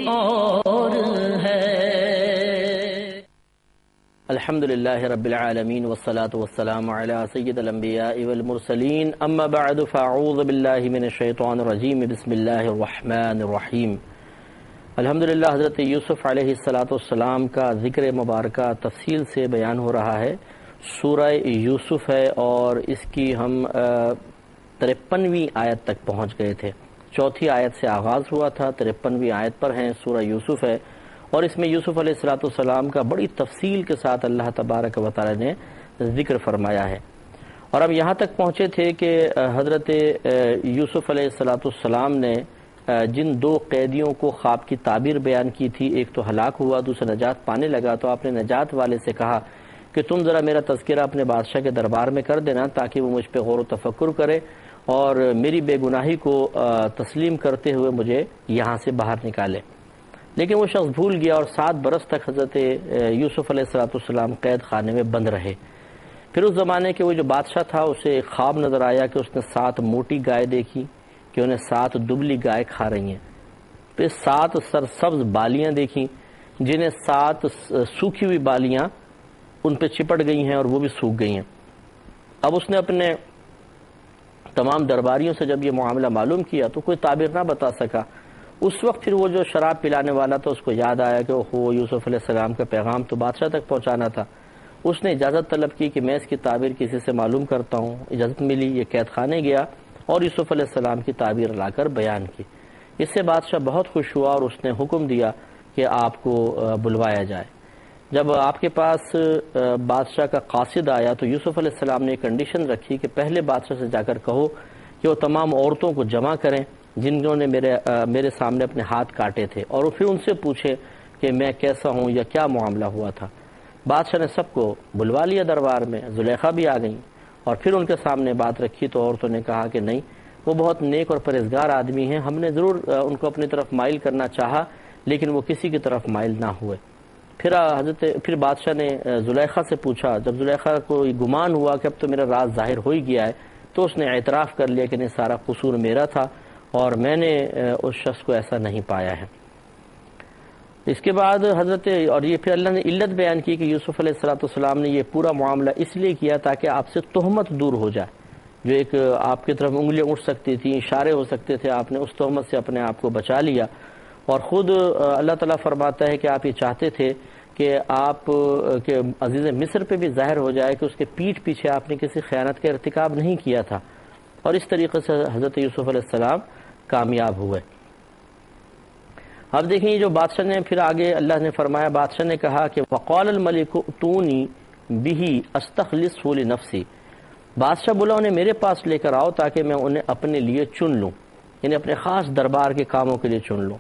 اور ہے۔ الحمدللہ رب العالمین والصلاة والسلام علی سید الانبیاء والمرسلین، اما بعد فاعوذ باللہ من الشیطان الرجیم، بسم اللہ الرحمن الرحیم۔ الحمدللہ حضرت یوسف علیہ السلام کا ذکر مبارکہ تفصیل سے بیان ہو رہا ہے۔ سورہ یوسف ہے اور اس کی ہم 53ویں آیت تک پہنچ گئے تھے۔ چوتھی آیت سے آغاز ہوا تھا، 53ویں آیت پر ہیں، سورہ یوسف ہے، اور اس میں یوسف علیہ السلام کا بڑی تفصیل کے ساتھ اللہ تبارک و تعالی نے ذکر فرمایا ہے۔ اور اب یہاں تک پہنچے تھے کہ حضرت یوسف علیہ السلام نے جن دو قیدیوں کو خواب کی تعبیر بیان کی تھی، ایک تو ہلاک ہوا، دوسرا نجات پانے لگا، تو آپ نے نجات والے سے کہا کہ تم ذرا میرا تذکرہ اپنے بادشاہ کے دربار میں کر دینا تاکہ وہ مجھ پہ غور و تفکر کرے اور میری بے گناہی کو تسلیم کرتے ہوئے مجھے یہاں سے باہر نکالے۔ لیکن وہ شخص بھول گیا اور 7 برس تک حضرت یوسف علیہ السلام قید خانے میں بند رہے۔ پھر اس زمانے کے وہ جو بادشاہ تھا اسے ایک خواب نظر آیا کہ اس نے 7 موٹی گائے دیکھی کہ انہیں 7 دبلی گائے کھا رہی ہیں۔ پھر 7 سرسبز بالیاں دیکھیں جنہیں 7 سوکھی ہوئی بالیاں ان پہ چپٹ گئی ہیں اور وہ بھی سوکھ گئی ہیں۔ اب اس نے اپنے تمام درباریوں سے جب یہ معاملہ معلوم کیا تو کوئی تعبیر نہ بتا سکا۔ اس وقت پھر وہ جو شراب پلانے والا تھا اس کو یاد آیا کہ اوہو، یوسف علیہ السلام کا پیغام تو بادشاہ تک پہنچانا تھا۔ اس نے اجازت طلب کی کہ میں اس کی تعبیر کسی سے معلوم کرتا ہوں۔ اجازت ملی، یہ قید خانے گیا اور یوسف علیہ السلام کی تعبیر لا کر بیان کی۔ اس سے بادشاہ بہت خوش ہوا اور اس نے حکم دیا کہ آپ کو بلوایا جائے۔ جب آپ کے پاس بادشاہ کا قاصد آیا تو یوسف علیہ السلام نے ایک کنڈیشن رکھی کہ پہلے بادشاہ سے جا کر کہو کہ وہ تمام عورتوں کو جمع کریں جنہوں نے میرے سامنے اپنے ہاتھ کاٹے تھے، اور پھر ان سے پوچھے کہ میں کیسا ہوں یا کیا معاملہ ہوا تھا۔ بادشاہ نے سب کو بلوا لیا دربار میں، زلیخا بھی آ گئیں اور پھر ان کے سامنے بات رکھی تو عورتوں نے کہا کہ نہیں، وہ بہت نیک اور پرہیزگار آدمی ہیں، ہم نے ضرور ان کو اپنی طرف مائل کرنا چاہا لیکن وہ کسی کی طرف مائل نہ ہوئے۔ پھر بادشاہ نے زلیخا سے پوچھا، جب زلیخا کو گمان ہوا کہ اب تو میرا راز ظاہر ہو ہی گیا ہے تو اس نے اعتراف کر لیا کہ نہیں، سارا قصور میرا تھا اور میں نے اس شخص کو ایسا نہیں پایا ہے۔ اس کے بعد اور یہ پھر اللہ نے علت بیان کی کہ یوسف علیہ السلام نے یہ پورا معاملہ اس لیے کیا تاکہ آپ سے تہمت دور ہو جائے، جو ایک آپ کی طرف انگلیاں اٹھ سکتی تھیں، اشارے ہو سکتے تھے، آپ نے اس تہمت سے اپنے آپ کو بچا لیا۔ اور خود اللہ تعالیٰ فرماتا ہے کہ آپ یہ چاہتے تھے کہ کہ عزیز مصر پہ بھی ظاہر ہو جائے کہ اس کے پیٹھ پیچھے آپ نے کسی خیانت کا ارتکاب نہیں کیا تھا، اور اس طریقے سے حضرت یوسف علیہ السلام کامیاب ہوئے۔ اب دیکھیں جو بادشاہ نے پھر آگے اللہ نے فرمایا، بادشاہ نے کہا کہ وقال الملک اتونی بہ استخلصہ لنفسی، بادشاہ بولا انہیں میرے پاس لے کر آؤ تاکہ میں انہیں اپنے لیے چن لوں، یعنی اپنے خاص دربار کے کاموں کے لیے چن لوں۔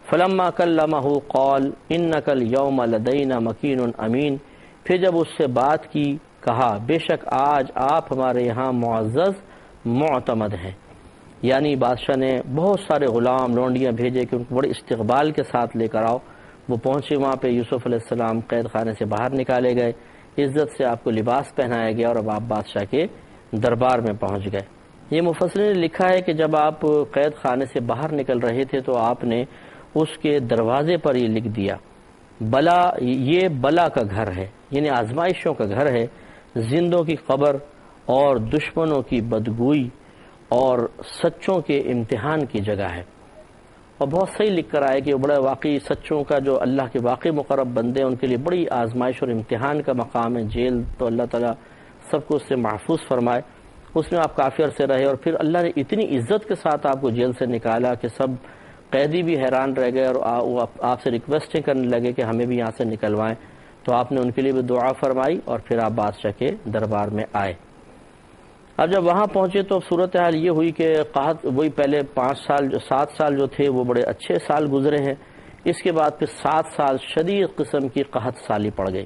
فلما کلمہ قال انک اليوم لدینا مکین امین، پھر جب اس سے بات کی کہا بے شک آج آپ ہمارے یہاں معزز معتمد ہیں۔ یعنی بادشاہ نے بہت سارے غلام لونڈیاں بھیجے کہ ان کو بڑے استقبال کے ساتھ لے کر آؤ۔ وہ پہنچے وہاں پہ، یوسف علیہ السلام قید خانے سے باہر نکالے گئے، عزت سے آپ کو لباس پہنایا گیا اور اب آپ بادشاہ کے دربار میں پہنچ گئے۔ یہ مفسرین نے لکھا ہے کہ جب آپ قید خانے سے باہر نکل رہے تھے تو آپ نے اس کے دروازے پر یہ لکھ دیا، بلا، یہ بلا کا گھر ہے، یعنی آزمائشوں کا گھر ہے، زندوں کی قبر اور دشمنوں کی بدگوئی اور سچوں کے امتحان کی جگہ ہے۔ اور بہت صحیح لکھ کر آئے کہ وہ بڑا واقعی سچوں کا، جو اللہ کے واقعی مقرب بندے ان کے لیے بڑی آزمائش اور امتحان کا مقام ہے۔ جیل تو اللہ تعالیٰ سب کو اس سے محفوظ فرمائے، اس میں آپ کافی عرصے رہے اور پھر اللہ نے اتنی عزت کے ساتھ آپ کو جیل سے نکالا کہ سب قیدی بھی حیران رہ گئے اور وہ آپ سے ریکویسٹیں کرنے لگے کہ ہمیں بھی یہاں سے نکلوائیں، تو آپ نے ان کے لیے بھی دعا فرمائی اور پھر آپ بادشاہ کے دربار میں آئے۔ اب جب وہاں پہنچے تو صورتحال یہ ہوئی کہ قحط، وہی پہلے 7 سال جو تھے وہ بڑے اچھے سال گزرے ہیں، اس کے بعد پھر 7 سال شدید قسم کی قحط سالی پڑ گئی۔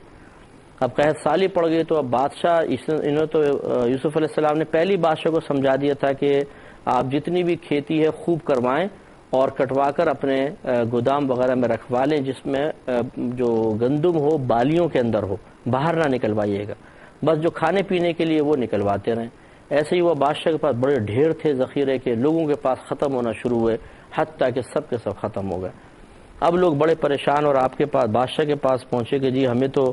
اب قحط سالی پڑ گئی تو اب بادشاہ، انہوں تو یوسف علیہ السلام نے پہلی بادشاہ کو سمجھا دیا تھا کہ آپ جتنی بھی کھیتی ہے خوب کروائیں اور کٹوا کر اپنے گودام وغیرہ میں رکھوا لیں، جس میں جو گندم ہو بالیوں کے اندر ہو، باہر نہ نکلوائیے گا، بس جو کھانے پینے کے لیے وہ نکلواتے رہیں۔ ایسے ہی وہ بادشاہ کے پاس بڑے ڈھیر تھے ذخیرے کے، لوگوں کے پاس ختم ہونا شروع ہوئے، حتیٰ کہ سب کے سب ختم ہو گئے۔ اب لوگ بڑے پریشان اور آپ کے پاس بادشاہ کے پاس پہنچے کہ جی ہمیں تو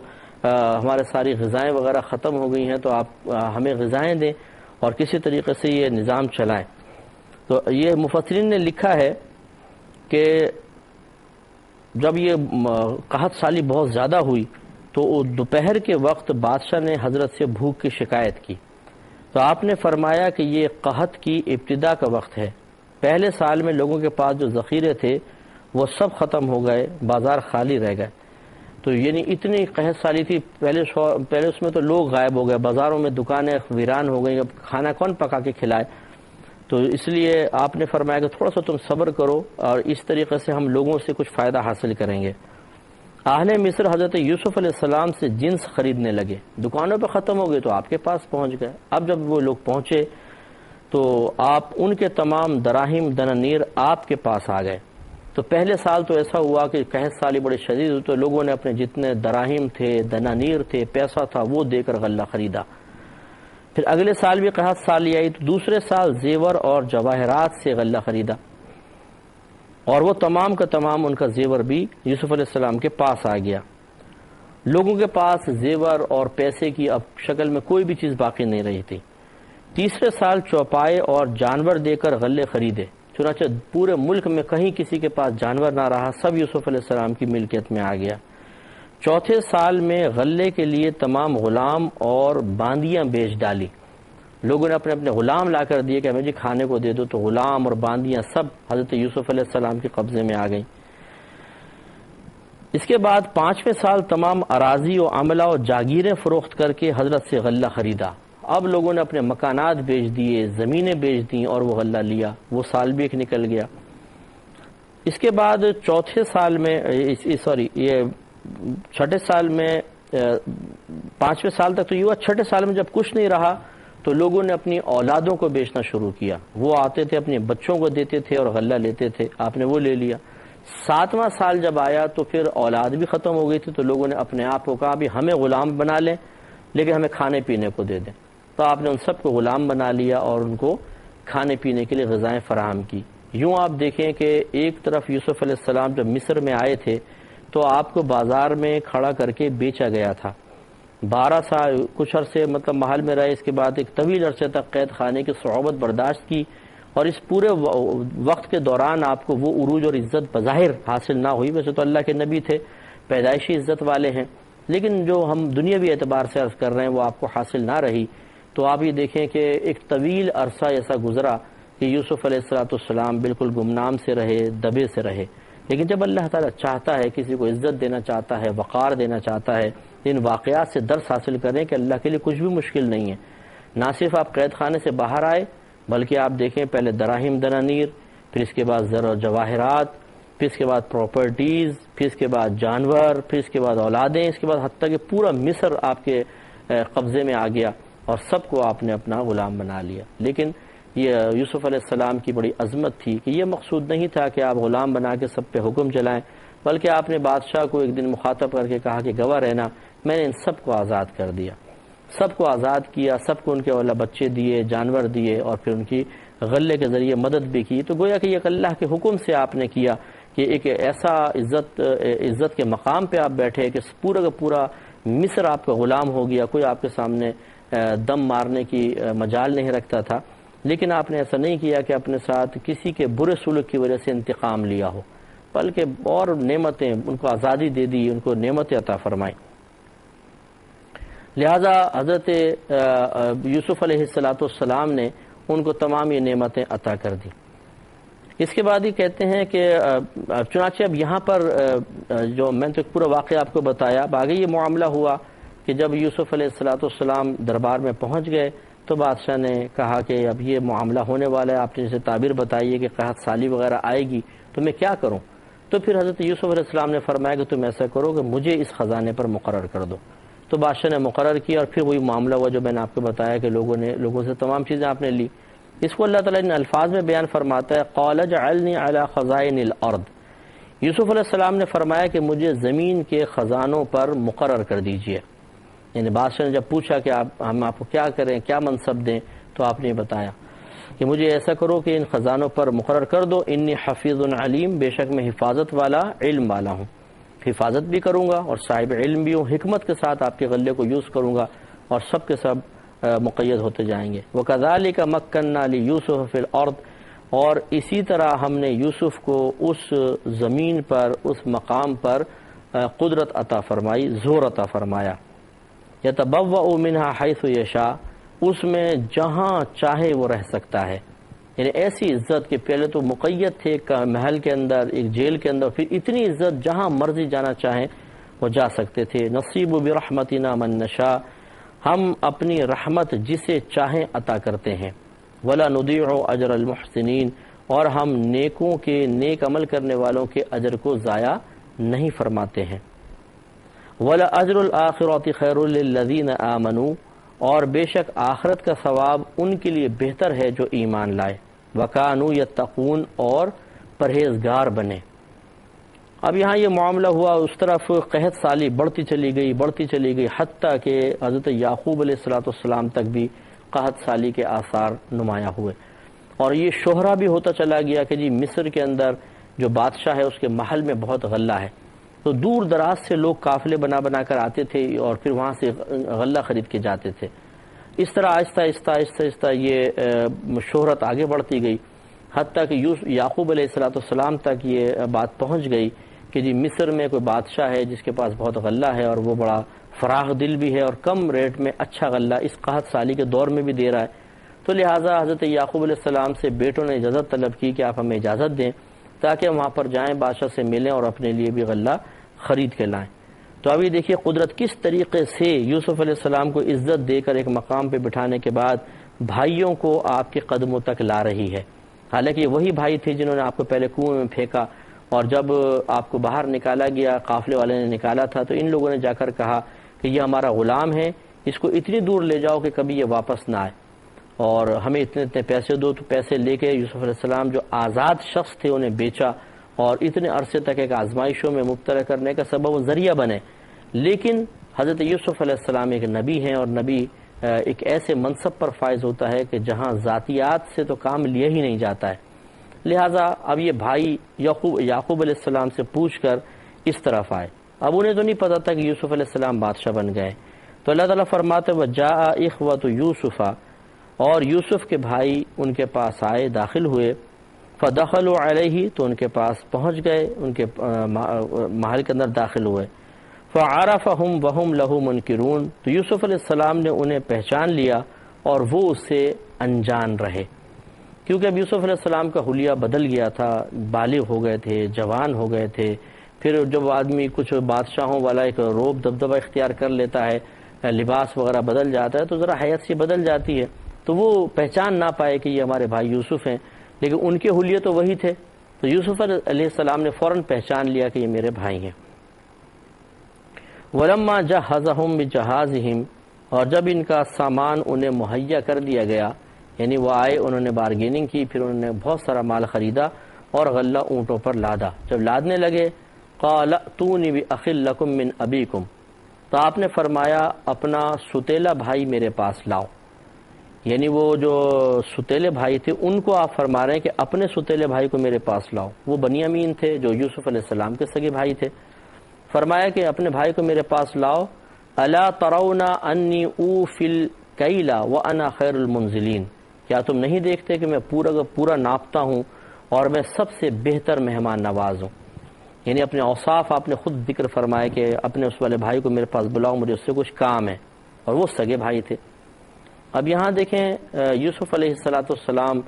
ہمارے ساری غذائیں وغیرہ ختم ہو گئی ہیں، تو آپ ہمیں غذائیں دیں اور کسی طریقے سے یہ نظام چلائیں۔ تو یہ مفسرین نے لکھا ہے کہ جب یہ قحط سالی بہت زیادہ ہوئی تو دوپہر کے وقت بادشاہ نے حضرت سے بھوک کی شکایت کی، تو آپ نے فرمایا کہ یہ قحط کی ابتدا کا وقت ہے، پہلے سال میں لوگوں کے پاس جو ذخیرے تھے وہ سب ختم ہو گئے، بازار خالی رہ گئے۔ تو یعنی اتنی قحط سالی تھی، پہلے اس میں تو لوگ غائب ہو گئے، بازاروں میں دکانیں ویران ہو گئیں، اب کھانا کون پکا کے کھلائے؟ تو اس لیے آپ نے فرمایا کہ تھوڑا سا تم صبر کرو اور اس طریقے سے ہم لوگوں سے کچھ فائدہ حاصل کریں گے۔ اہل مصر حضرت یوسف علیہ السلام سے جنس خریدنے لگے، دکانوں پہ ختم ہو گئے تو آپ کے پاس پہنچ گئے۔ اب جب وہ لوگ پہنچے تو آپ ان کے تمام دراہم دنانیر آپ کے پاس آ گئے۔ تو پہلے سال تو ایسا ہوا کہ قحط سالی بڑی شدید ہوئی تو لوگوں نے اپنے جتنے دراہم تھے، دنانیر تھے، پیسہ تھا، وہ دے کر غلہ خریدا۔ پھر اگلے سال بھی قحط سالی آئی تو دوسرے سال زیور اور جواہرات سے غلہ خریدا، اور وہ تمام کا تمام ان کا زیور بھی یوسف علیہ السلام کے پاس آ گیا۔ لوگوں کے پاس زیور اور پیسے کی اب شکل میں کوئی بھی چیز باقی نہیں رہی تھی۔ تیسرے سال چوپائے اور جانور دے کر غلے خریدے، چنانچہ پورے ملک میں کہیں کسی کے پاس جانور نہ رہا، سب یوسف علیہ السلام کی ملکیت میں آ گیا۔ چوتھے سال میں غلے کے لیے تمام غلام اور باندیاں بیچ ڈالی، لوگوں نے اپنے اپنے غلام لا کر دیے کہ ہمیں جی کھانے کو دے دو، تو غلام اور باندیاں سب حضرت یوسف علیہ السلام کے قبضے میں آ گئیں۔ اس کے بعد پانچویں سال تمام اراضی و عملہ و جاگیریں فروخت کر کے حضرت سے غلہ خریدا، اب لوگوں نے اپنے مکانات بیچ دیے، زمینیں بیچ دیں اور وہ غلہ لیا، وہ سال بھی ایک نکل گیا۔ اس کے بعد چوتھے سال میں چھٹے سال میں پانچویں سال تک تو یہ ہوا، چھٹے سال میں جب کچھ نہیں رہا تو لوگوں نے اپنی اولادوں کو بیچنا شروع کیا، وہ آتے تھے اپنے بچوں کو دیتے تھے اور غلہ لیتے تھے، آپ نے وہ لے لیا۔ ساتواں سال جب آیا تو پھر اولاد بھی ختم ہو گئی تھی تو لوگوں نے اپنے آپ کو کہا بھی ہمیں غلام بنا لیں لیکن ہمیں کھانے پینے کو دے دیں، تو آپ نے ان سب کو غلام بنا لیا اور ان کو کھانے پینے کے لیے غذائیں فراہم کی۔ یوں آپ دیکھیں کہ ایک طرف یوسف علیہ السلام جب مصر میں آئے تھے تو آپ کو بازار میں کھڑا کر کے بیچا گیا تھا، 12 سال کچھ عرصے مطلب محل میں رہے، اس کے بعد ایک طویل عرصے تک قید خانے کی صعوبت برداشت کی، اور اس پورے وقت کے دوران آپ کو وہ عروج اور عزت بظاہر حاصل نہ ہوئی، ویسے تو اللہ کے نبی تھے، پیدائشی عزت والے ہیں، لیکن جو ہم دنیاوی اعتبار سے عرض کر رہے ہیں وہ آپ کو حاصل نہ رہی۔ تو آپ یہ دیکھیں کہ ایک طویل عرصہ ایسا گزرا کہ یوسف علیہ السلام بالکل گمنام سے رہے، دبے سے رہے، لیکن جب اللہ تعالیٰ چاہتا ہے، کسی کو عزت دینا چاہتا ہے، وقار دینا چاہتا ہے، ان واقعات سے درس حاصل کریں کہ اللہ کے لیے کچھ بھی مشکل نہیں ہے۔ نہ صرف آپ قید خانے سے باہر آئے بلکہ آپ دیکھیں پہلے دراہم دنانیر، پھر اس کے بعد زر و جواہرات، پھر اس کے بعد پراپرٹیز، پھر اس کے بعد جانور، پھر اس کے بعد اولادیں، اس کے بعد حتیٰ کہ پورا مصر آپ کے قبضے میں آ گیا اور سب کو آپ نے اپنا غلام بنا لیا۔ لیکن یہ یوسف علیہ السلام کی بڑی عظمت تھی کہ یہ مقصود نہیں تھا کہ آپ غلام بنا کے سب پہ حکم چلائیں، بلکہ آپ نے بادشاہ کو ایک دن مخاطب کر کے کہا کہ گواہ رہنا، میں نے ان سب کو آزاد کر دیا، سب کو آزاد کیا، سب کو ان کے اولا بچے دیے، جانور دیے، اور پھر ان کی غلے کے ذریعے مدد بھی کی۔ تو گویا کہ یہ اللہ کے حکم سے آپ نے کیا کہ ایک ایسا عزت کے مقام پہ آپ بیٹھے کہ پورا کا پورا مصر آپ کا غلام ہو گیا، کوئی آپ کے سامنے دم مارنے کی مجال نہیں رکھتا تھا، لیکن آپ نے ایسا نہیں کیا کہ اپنے ساتھ کسی کے برے سلوک کی وجہ سے انتقام لیا ہو، بلکہ اور نعمتیں، ان کو آزادی دے دی، ان کو نعمتیں عطا فرمائی۔ لہذا حضرت یوسف علیہ السلام نے ان کو تمام یہ نعمتیں عطا کر دی۔ اس کے بعد ہی کہتے ہیں کہ چنانچہ اب یہاں پر جو میں تو پورا واقعہ آپ کو بتایا، اب آگے یہ معاملہ ہوا کہ جب یوسف علیہ السلام دربار میں پہنچ گئے تو بادشاہ نے کہا کہ اب یہ معاملہ ہونے والا ہے، آپ نے جیسے تعبیر بتائی ہے کہ قحط سالی وغیرہ آئے گی تو میں کیا کروں؟ تو پھر حضرت یوسف علیہ السلام نے فرمایا کہ تم ایسا کرو کہ مجھے اس خزانے پر مقرر کر دو۔ تو بادشاہ نے مقرر کیا، اور پھر وہی معاملہ ہوا جو میں نے آپ کو بتایا کہ لوگوں سے تمام چیزیں آپ نے لی۔ اس کو اللہ تعالیٰ نے الفاظ میں بیان فرماتا ہے، قال اجعلنی علی خزائن الارض۔ یوسف علیہ السلام نے فرمایا کہ مجھے زمین کے خزانوں پر مقرر کر دیجئے، یعنی بادشاہ نے جب پوچھا کہ ہم آپ کو کیا کریں، کیا منصب دیں، تو آپ نے بتایا۔ کہ مجھے ایسا کرو کہ ان خزانوں پر مقرر کر دو، انی حفیظ علیم، بے شک میں حفاظت والا، علم والا ہوں، حفاظت بھی کروں گا اور صاحب علم بھی ہوں، حکمت کے ساتھ آپ کے غلے کو یوز کروں گا اور سب کے سب مقید ہوتے جائیں گے۔ وَكَذَلِكَ مَكَّنَّا لِيُوسُفَ فِي الْأَرْضِ، اور اسی طرح ہم نے یوسف کو اس زمین پر، اس مقام پر قدرت عطا فرمائی، زور عطا فرمایا۔ يَتَبَوَّأُ مِنْهَا حَيْثُ يَشَاءُ، اس میں جہاں چاہے وہ رہ سکتا ہے، یعنی ایسی عزت کہ پہلے تو مقید تھے ایک محل کے اندر، ایک جیل کے اندر، پھر اتنی عزت جہاں مرضی جانا چاہیں وہ جا سکتے تھے۔ نصیب برحمتنا من نشاء، ہم اپنی رحمت جسے چاہیں عطا کرتے ہیں۔ ولا نضيع اجر المحسنین، اور ہم نیکوں کے، نیک عمل کرنے والوں کے اجر کو ضائع نہیں فرماتے ہیں۔ ولا اجر الاخرۃ خیر للذین آمنوا، اور بے شک آخرت کا ثواب ان کے لیے بہتر ہے جو ایمان لائے، وکانوا یتقون، اور پرہیزگار بنے۔ اب یہاں یہ معاملہ ہوا، اس طرف قحط سالی بڑھتی چلی گئی حتیٰ کہ حضرت یعقوب علیہ السلام تک بھی قحط سالی کے آثار نمایاں ہوئے، اور یہ شہرہ بھی ہوتا چلا گیا کہ جی مصر کے اندر جو بادشاہ ہے اس کے محل میں بہت غلہ ہے، تو دور دراز سے لوگ قافلے بنا کر آتے تھے اور پھر وہاں سے غلہ خرید کے جاتے تھے۔ اس طرح آہستہ یہ شہرت آگے بڑھتی گئی، حتیٰ کہ یعقوب علیہ السلام تک یہ بات پہنچ گئی کہ جی مصر میں کوئی بادشاہ ہے جس کے پاس بہت غلہ ہے، اور وہ بڑا فراخ دل بھی ہے اور کم ریٹ میں اچھا غلہ اس قحط سالی کے دور میں بھی دے رہا ہے۔ تو لہٰذا حضرت یعقوب علیہ السلام سے بیٹوں نے اجازت طلب کی کہ آپ ہمیں اجازت دیں تاکہ ہم وہاں پر جائیں، بادشاہ سے ملیں اور اپنے لیے بھی غلہ خرید کے لائیں۔ تو ابھی دیکھیے قدرت کس طریقے سے یوسف علیہ السلام کو عزت دے کر ایک مقام پہ بٹھانے کے بعد بھائیوں کو آپ کے قدموں تک لا رہی ہے۔ حالانکہ وہی بھائی تھے جنہوں نے آپ کو پہلے کنویں میں پھینکا، اور جب آپ کو باہر نکالا گیا، قافلے والے نے نکالا تھا، تو ان لوگوں نے جا کر کہا کہ یہ ہمارا غلام ہے، اس کو اتنی دور لے جاؤ کہ کبھی یہ واپس نہ آئے، اور ہمیں اتنے پیسے دو۔ تو پیسے لے کے یوسف علیہ السلام جو آزاد شخص تھے انہیں بیچا، اور اتنے عرصے تک ایک آزمائشوں میں مبتلا کرنے کا سبب و ذریعہ بنے۔ لیکن حضرت یوسف علیہ السلام ایک نبی ہیں، اور نبی ایک ایسے منصب پر فائز ہوتا ہے کہ جہاں ذاتیات سے تو کام لیا ہی نہیں جاتا ہے۔ لہٰذا اب یہ بھائی یعقوب علیہ السلام سے پوچھ کر اس طرف آئے۔ اب انہیں تو نہیں پتا تھا کہ یوسف علیہ السلام بادشاہ بن گئے، تو اللہ تعالیٰ فرماتے وَجَاءَ إِخْوَةُ يُوسُفَ، اور یوسف کے بھائی ان کے پاس آئے، داخل ہوئے، فَدَخَلُوا عَلَيْهِ، تو ان کے پاس پہنچ گئے، ان کے محل کے اندر داخل ہوئے، فَعَرَفَهُمْ وَهُمْ لَهُ مُنْكِرُونَ، تو یوسف علیہ السلام نے انہیں پہچان لیا اور وہ اس سے انجان رہے، کیونکہ اب یوسف علیہ السلام کا حلیہ بدل گیا تھا، بالغ ہو گئے تھے، جوان ہو گئے تھے۔ پھر جب آدمی کچھ بادشاہوں والا ایک روب دبدبہ اختیار کر لیتا ہے، لباس وغیرہ بدل جاتا ہے، تو ذرا حیت سی بدل جاتی ہے، تو وہ پہچان نہ پائے کہ یہ ہمارے بھائی یوسف ہیں، لیکن ان کے حلیے تو وہی تھے۔ تو یوسف علیہ السلام نے فوراً پہچان لیا کہ یہ میرے بھائی ہیں۔ وَلَمَّا جَهَّزَهُم بِجَهَازِهِمْ، اور جب ان کا سامان انہیں مہیا کر دیا گیا، یعنی وہ آئے، انہوں نے بارگیننگ کی، پھر انہوں نے بہت سارا مال خریدا اور غلہ اونٹوں پر لادا۔ جب لادنے لگے قَالَ ائْتُونِي بِأَخٍ لَكُم مِّنْ أَبِيكُمْ، تو آپ نے فرمایا اپنا ستیلا بھائی میرے پاس لاؤ، یعنی وہ جو ستیلے بھائی تھے ان کو آپ فرما رہے ہیں کہ اپنے ستیلے بھائی کو میرے پاس لاؤ۔ وہ بنیامین تھے جو یوسف علیہ السلام کے سگے بھائی تھے۔ فرمایا کہ اپنے بھائی کو میرے پاس لاؤ۔ أَلَا تَرَوْنَ أَنِّي أُوفِي الْكَيْلَ وَأَنَا خَيْرُ الْمُنزِلِينَ، کیا تم نہیں دیکھتے کہ میں پورا کا پورا ناپتا ہوں اور میں سب سے بہتر مہمان نواز ہوں؟ یعنی اپنے اوصاف آپ نے خود ذکر فرمایا کہ اپنے اس والے بھائی کو میرے پاس بلاؤ، مجھے اس سے کچھ کام ہے، اور وہ سگے بھائی تھے۔ اب یہاں دیکھیں یوسف علیہ السلام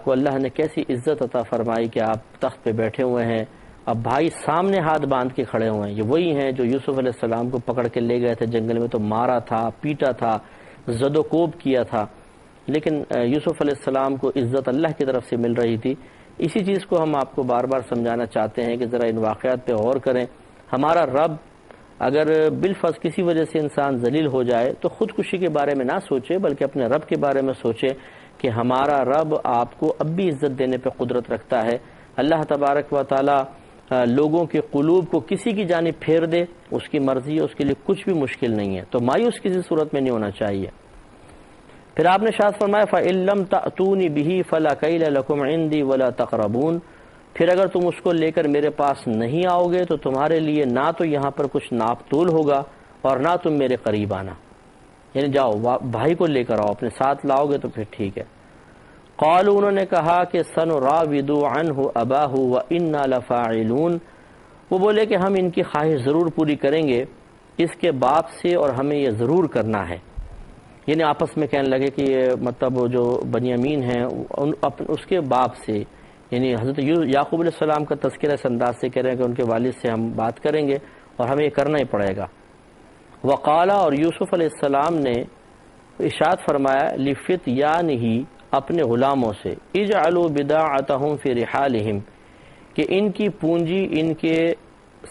کو اللہ نے کیسی عزت عطا فرمائی کہ آپ تخت پہ بیٹھے ہوئے ہیں، اب بھائی سامنے ہاتھ باندھ کے کھڑے ہوئے ہیں۔ یہ وہی ہیں جو یوسف علیہ السلام کو پکڑ کے لے گئے تھے جنگل میں، تو مارا تھا، پیٹا تھا، زد و کوب کیا تھا، لیکن یوسف علیہ السلام کو عزت اللہ کی طرف سے مل رہی تھی۔ اسی چیز کو ہم آپ کو بار بار سمجھانا چاہتے ہیں کہ ذرا ان واقعات پہ غور کریں۔ ہمارا رب اگر بالفرض کسی وجہ سے انسان ذلیل ہو جائے تو خودکشی کے بارے میں نہ سوچے، بلکہ اپنے رب کے بارے میں سوچے کہ ہمارا رب آپ کو اب بھی عزت دینے پہ قدرت رکھتا ہے۔ اللہ تبارک و تعالی لوگوں کے قلوب کو کسی کی جانب پھیر دے، اس کی مرضی ہے، اس کے لیے کچھ بھی مشکل نہیں ہے، تو مایوس کسی صورت میں نہیں ہونا چاہیے۔ پھر آپ نے ارشاد فرمایا فَإِن لَّمْ تَأْتُونِ بِهِ فَلَا كَيْلَ لَكُمْ عِندِي وَلَا تَقْرَبُونَ، پھر اگر تم اس کو لے کر میرے پاس نہیں آؤ گے تو تمہارے لیے نہ تو یہاں پر کچھ ناپ تول ہوگا اور نہ تم میرے قریب آنا، یعنی جاؤ بھائی کو لے کر آؤ، اپنے ساتھ لاؤ گے تو پھر ٹھیک ہے۔ قالوا، انہوں نے کہا کہ سنراود عنہ اباہ وإنا لفاعلون، وہ بولے کہ ہم ان کی خواہش ضرور پوری کریں گے اس کے باپ سے اور ہمیں یہ ضرور کرنا ہے، یعنی آپس میں کہنے لگے کہ یہ مطلب جو بنیامین ہیں اس کے باپ سے، یعنی حضرت یعقوب علیہ السلام کا تذکرہ اس انداز سے کہہ رہے ہیں کہ ان کے والد سے ہم بات کریں گے اور ہمیں یہ کرنا ہی پڑے گا۔ وقالا، اور یوسف علیہ السلام نے ارشاد فرمایا لفتیانہ، اپنے غلاموں سے، اجعلوا بضاعتهم فی رحالہم، کہ ان کی پونجی ان کے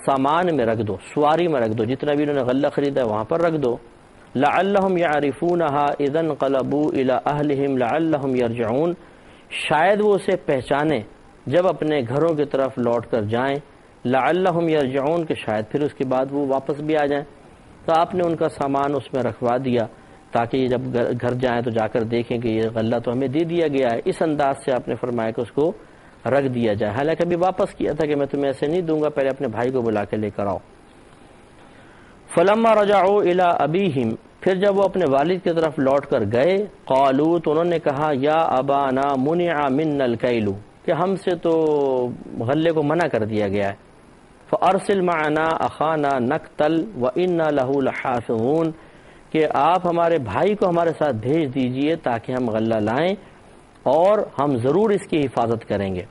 سامان میں رکھ دو، سواری میں رکھ دو، جتنا بھی انہوں نے غلہ خریدا ہے وہاں پر رکھ دو، لعلہم یعرفونہا اذا انقلبوا الی اہلہم لعلہم یرجعون، شاید وہ اسے پہچانے جب اپنے گھروں کی طرف لوٹ کر جائیں، لعلہم یرجعون، کہ شاید پھر اس کے بعد وہ واپس بھی آ جائیں۔ تو آپ نے ان کا سامان اس میں رکھوا دیا تاکہ یہ جب گھر جائیں تو جا کر دیکھیں کہ یہ غلہ تو ہمیں دے دیا گیا ہے، اس انداز سے آپ نے فرمایا کہ اس کو رکھ دیا جائے، حالانکہ ابھی واپس کیا تھا کہ میں تمہیں ایسے نہیں دوں گا، پہلے اپنے بھائی کو بلا کے لے کر آؤ۔ فلما رجعوا الی ابیہم، پھر جب وہ اپنے والد کی طرف لوٹ کر گئے، قالوا، تو انہوں نے کہا یا ابانا منع منا الکیل، کہ ہم سے تو غلے کو منع کر دیا گیا ہے، فارسل معنا اخانا نقتل وانا له لحافظون، کہ آپ ہمارے بھائی کو ہمارے ساتھ بھیج دیجئے تاکہ ہم غلہ لائیں اور ہم ضرور اس کی حفاظت کریں گے۔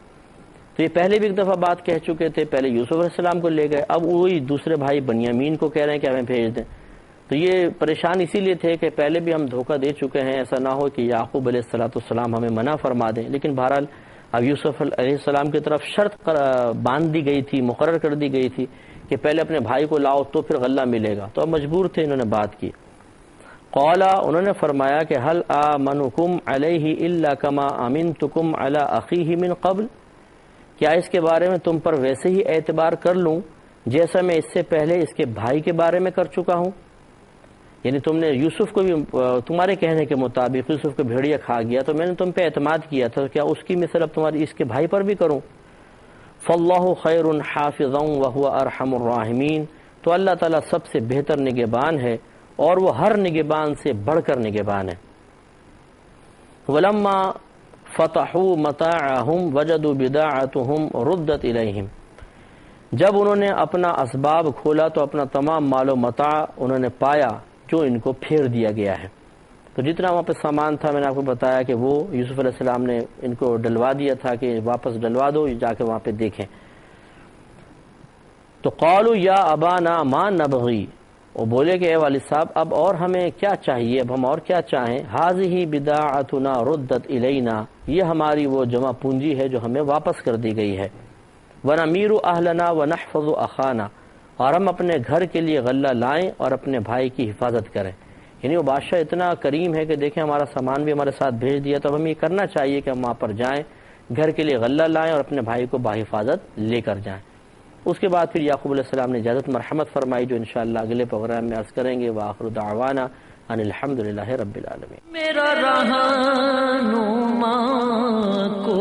تو یہ پہلے بھی ایک دفعہ بات کہہ چکے تھے، پہلے یوسف علیہ السلام کو لے گئے، اب وہی دوسرے بھائی بنیامین کو کہہ رہے ہیں کہ ہمیں بھیج دیں۔ تو یہ پریشان اسی لیے تھے کہ پہلے بھی ہم دھوکہ دے چکے ہیں، ایسا نہ ہو کہ یعقوب علیہ السلام ہمیں منع فرما دیں، لیکن بہرحال اب یوسف علیہ السلام کی طرف شرط باندھ دی گئی تھی، مقرر کر دی گئی تھی کہ پہلے اپنے بھائی کو لاؤ تو پھر غلہ ملے گا، تو اب مجبور تھے، انہوں نے بات کی۔ قالا، انہوں نے فرمایا کہ هل آمنکم علیہ الا کما امنتکم علی اخیہ من قبل، کیا اس کے بارے میں تم پر ویسے ہی اعتبار کر لوں جیسا میں اس سے پہلے اس کے بھائی کے بارے میں کر چکا ہوں، یعنی تم نے یوسف کو بھی تمہارے کہنے کے مطابق یوسف کو بھیڑیا کھا گیا تو میں نے تم پہ اعتماد کیا تھا، کیا اس کی مثل اب تمہاری اس کے بھائی پر بھی کروں؟ فاللہ خیر حافظا وهو ارحم الراحمین، تو اللہ تعالیٰ سب سے بہتر نگہبان ہے اور وہ ہر نگہبان سے بڑھ کر نگہبان ہے۔ ولما فتحوا متاعهم وجدوا بضاعتهم ردت الیہم، جب انہوں نے اپنا اسباب کھولا تو اپنا تمام مال و متاع انہوں نے پایا جو ان کو پھیر دیا گیا ہے۔ تو جتنا وہاں پہ سامان تھا میں نے آپ کو بتایا کہ وہ یوسف علیہ السلام نے ان کو ڈلوا دیا تھا کہ واپس ڈلوا دو، جا کے وہاں پہ دیکھیں۔ تو قالوا یا ابانا ما نبغی، وہ بولے کہ اے والد صاحب اب اور ہمیں کیا چاہیے، اب ہم اور کیا چاہیں، هذه بضاعتنا ردت الینا، یہ ہماری وہ جمع پونجی ہے جو ہمیں واپس کر دی گئی ہے، ونمیر اہلنا ونحفظ اخانا، اور ہم اپنے گھر کے لیے غلہ لائیں اور اپنے بھائی کی حفاظت کریں، یعنی وہ بادشاہ اتنا کریم ہے کہ دیکھیں ہمارا سامان بھی ہمارے ساتھ بھیج دیا، تو اب ہمیں یہ کرنا چاہیے کہ ہم وہاں پر جائیں، گھر کے لیے غلہ لائیں اور اپنے بھائی کو باحفاظت لے کر جائیں۔ اس کے بعد پھر یعقوب علیہ السلام نے اجازت مرحمت فرمائی، جو انشاءاللہ اگلے پروگرام میں عرض کریں گے۔ وآخر دعوانا ان الحمدللہ رب العالمین۔ میرا رہنما کو